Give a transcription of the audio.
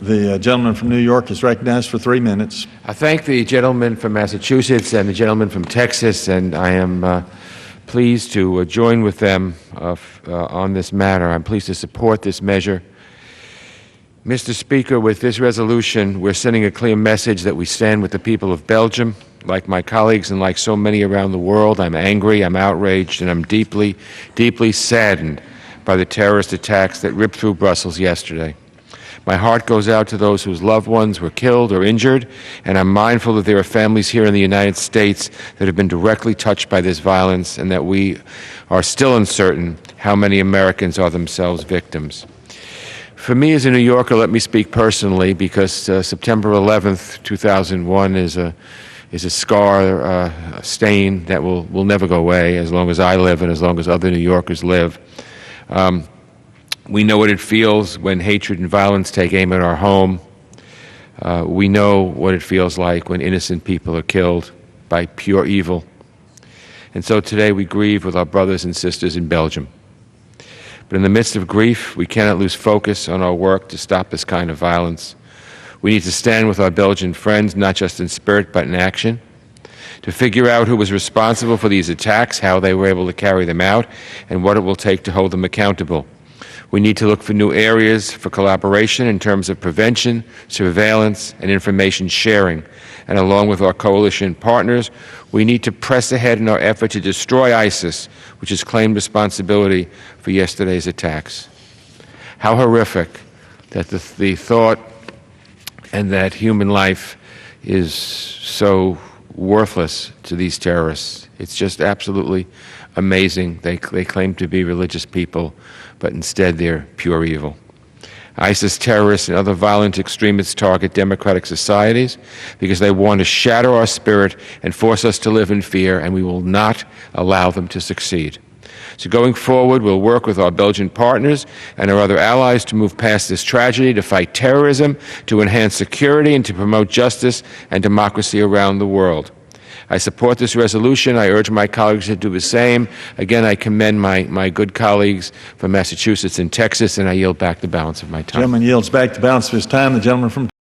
The gentleman from New York is recognized for 3 minutes. I thank the gentleman from Massachusetts and the gentleman from Texas, and I am pleased to join with them on this matter. I'm pleased to support this measure. Mr. Speaker, with this resolution, we're sending a clear message that we stand with the people of Belgium. Like my colleagues and like so many around the world, I'm angry, I'm outraged, and I'm deeply, deeply saddened by the terrorist attacks that ripped through Brussels yesterday. My heart goes out to those whose loved ones were killed or injured, and I'm mindful that there are families here in the United States that have been directly touched by this violence, and that we are still uncertain how many Americans are themselves victims. For me as a New Yorker, let me speak personally, because September 11th, 2001 is a scar, a stain that will never go away as long as I live and as long as other New Yorkers live. We know what it feels when hatred and violence take aim at our home. We know what it feels like when innocent people are killed by pure evil. And so today we grieve with our brothers and sisters in Belgium. But in the midst of grief, we cannot lose focus on our work to stop this kind of violence. We need to stand with our Belgian friends, not just in spirit but in action, to figure out who was responsible for these attacks, how they were able to carry them out, and what it will take to hold them accountable. We need to look for new areas for collaboration in terms of prevention, surveillance, and information sharing. And along with our coalition partners, we need to press ahead in our effort to destroy ISIS, which has claimed responsibility for yesterday's attacks. How horrific that the thought and that human life is so worthless to these terrorists. It's just absolutely amazing. They claim to be religious people, but instead they're pure evil. ISIS terrorists and other violent extremists target democratic societies because they want to shatter our spirit and force us to live in fear, and we will not allow them to succeed. So going forward, we'll work with our Belgian partners and our other allies to move past this tragedy, to fight terrorism, to enhance security, and to promote justice and democracy around the world. I support this resolution. I urge my colleagues to do the same. Again, I commend my good colleagues from Massachusetts and Texas, and I yield back the balance of my time. The gentleman yields back the balance of his time. The gentleman from